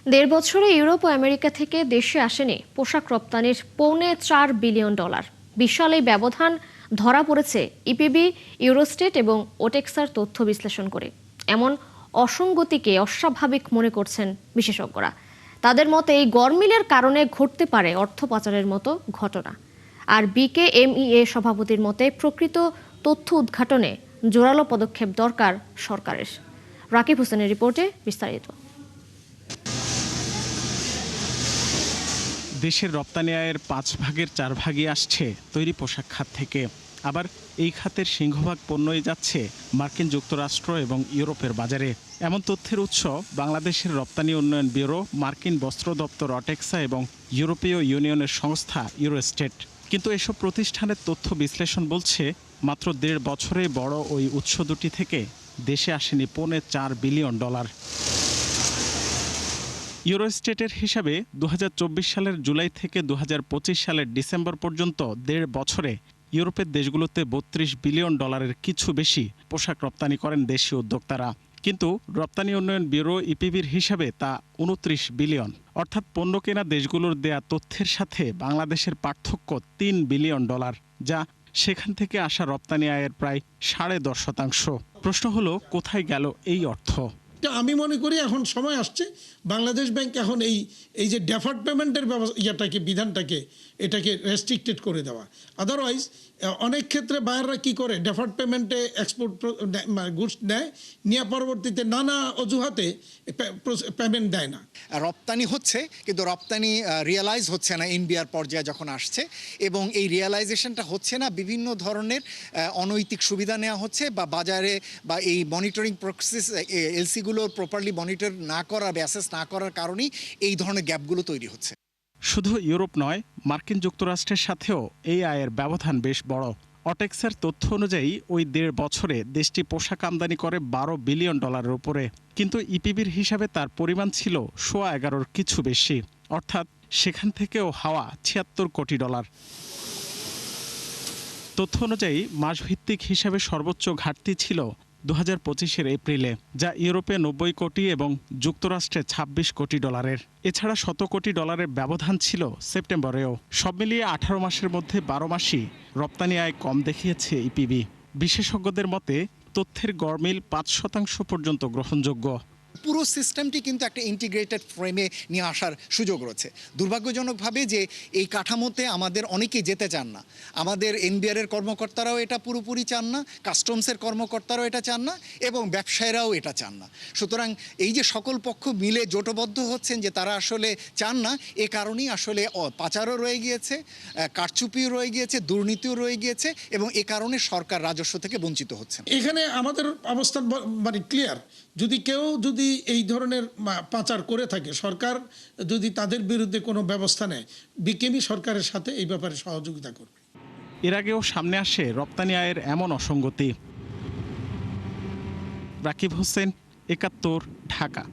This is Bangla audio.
দেড় বছরে ইউরোপ ও আমেরিকা থেকে দেশে আসেনি পোশাক রপ্তানির $4.25 বিলিয়ন। বিশাল এই ব্যবধান ধরা পড়েছে ইপিবি, ইউরোস্টেট এবং ওটেক্সার তথ্য বিশ্লেষণ করে। এমন অসঙ্গতিকে অস্বাভাবিক মনে করছেন বিশেষজ্ঞরা। তাদের মতে এই গরমিলের কারণে ঘটতে পারে অর্থ পাচারের মতো ঘটনা। আর বিকেএমইএ সভাপতির মতে প্রকৃত তথ্য উদ্ঘাটনে জোরালো পদক্ষেপ দরকার সরকারের। রাকিব হোসেনের রিপোর্টে বিস্তারিত। দেশের রপ্তানি আয়ের 4/5 আসছে তৈরি পোশাক খাত থেকে। আবার এই খাতের সিংহভাগ পণ্যই যাচ্ছে মার্কিন যুক্তরাষ্ট্র এবং ইউরোপের বাজারে। এমন তথ্যের উৎস বাংলাদেশের রপ্তানি উন্নয়ন ব্যুরো, মার্কিন বস্ত্র দপ্তর অটেক্সা এবং ইউরোপীয় ইউনিয়নের সংস্থা ইউরোস্টেট। কিন্তু এসব প্রতিষ্ঠানের তথ্য বিশ্লেষণ বলছে মাত্র 1.5 বছরে বড় ওই উৎস দুটি থেকে দেশে আসেনি $4.25 বিলিয়ন। ইউরোস্টেটের হিসাবে 2024 সালের জুলাই থেকে 2025 সালের ডিসেম্বর পর্যন্ত 1.5 বছরে ইউরোপের দেশগুলোতে $32 বিলিয়ন কিছু বেশি পোশাক রপ্তানি করেন দেশীয় উদ্যোক্তারা। কিন্তু রপ্তানি উন্নয়ন ব্যুরো ইপিবির হিসাবে তা 29 বিলিয়ন। অর্থাৎ পণ্য কেনা দেশগুলোর দেয়া তথ্যের সাথে বাংলাদেশের পার্থক্য $3 বিলিয়ন, যা সেখান থেকে আসা রপ্তানি আয়ের প্রায় 10.5%। প্রশ্ন হলো, কোথায় গেল এই অর্থ? আমি মনে করি এখন সময় আসছে বাংলাদেশ ব্যাংক এখন এই যে ডেফার্ড পেমেন্টের বিধানটাকে এটাকে রেস্ট্রিক্টেড করে দেওয়া। আদারওয়াইজ অনেক ক্ষেত্রে বায়াররা কি করে, ডেফার্ড পেমেন্টে এক্সপোর্ট গুডস নেয়, নিয়ে পরবর্তীতে নানা অজুহাতে পেমেন্ট দেয় না। রপ্তানি হচ্ছে কিন্তু রপ্তানি রিয়েলাইজ হচ্ছে না এনবিআর পর্যায়ে যখন আসছে, এবং এই রিয়েলাইজেশনটা হচ্ছে না, বিভিন্ন ধরনের অনৈতিক সুবিধা নেওয়া হচ্ছে বা বাজারে বা এই মনিটরিং প্রসেস এলসিগুলো প্রপারলি মনিটর না করা, অ্যাসেস না করার কারণেই এই ধরনের গ্যাপগুলো তৈরি হচ্ছে। শুধু ইউরোপ নয়, মার্কিন যুক্তরাষ্ট্রের সাথেও এই আয়ের ব্যবধান বেশ বড়। অটেক্সার তথ্য অনুযায়ী ওই 1.5 বছরে দেশটি পোশাক আমদানি করে $12 বিলিয়ন উপরে। কিন্তু ইপিবির হিসাবে তার পরিমাণ ছিল $11.25 কিছু বেশি। অর্থাৎ সেখান থেকেও হাওয়া $76 কোটি। তথ্য অনুযায়ী মাসভিত্তিক হিসাবে সর্বোচ্চ ঘাটতি ছিল 2025 এপ্রিলে, যা ইউরোপে $90 কোটি এবং যুক্তরাষ্ট্রে $26 কোটি। এছাড়া $100 কোটি ব্যবধান ছিল সেপ্টেম্বরেও। সব মিলিয়ে 18 মাসের মধ্যে 12 মাসই রপ্তানি আয় কম দেখিয়েছে ইপিবি। বিশেষজ্ঞদের মতে তথ্যের গরমিল 5% পর্যন্ত গ্রহণযোগ্য। পুরো সিস্টেমটি কিন্তু একটা ইন্টিগ্রেটেড ফ্রেমে নিয়ে আসার সুযোগ রয়েছে। দুর্ভাগ্যজনকভাবে যে এই কাঠামোতে আমাদের অনেকেই যেতে চান না। আমাদের এনবিআর-এর কর্মকর্তারাও এটা পুরোপুরি চান না, কাস্টমসের কর্মকর্তারাও এটা চান না, এবং ব্যবসায়ীরাও এটা চান না। সুতরাং এই যে সকল পক্ষ মিলে জোটবদ্ধ হচ্ছেন যে তারা আসলে চান না, এ কারণেই আসলে পাচারও রয়ে গিয়েছে, কারচুপিও রয়ে গিয়েছে, দুর্নীতিও রয়ে গিয়েছে, এবং এ কারণে সরকার রাজস্ব থেকে বঞ্চিত হচ্ছে। এখানে আমাদের অবস্থান মানে ক্লিয়ার, যদি এই ধরনের পাচার করে থাকে, সরকার যদি তাদের বিরুদ্ধে কোনো ব্যবস্থা নেয়, বিকেএমই সরকারের সাথে এই ব্যাপারে সহযোগিতা করবে। এর আগেও সামনে আসে রপ্তানি আয়ের এমন অসঙ্গতি। রাকিব হোসেন, 71, ঢাকা।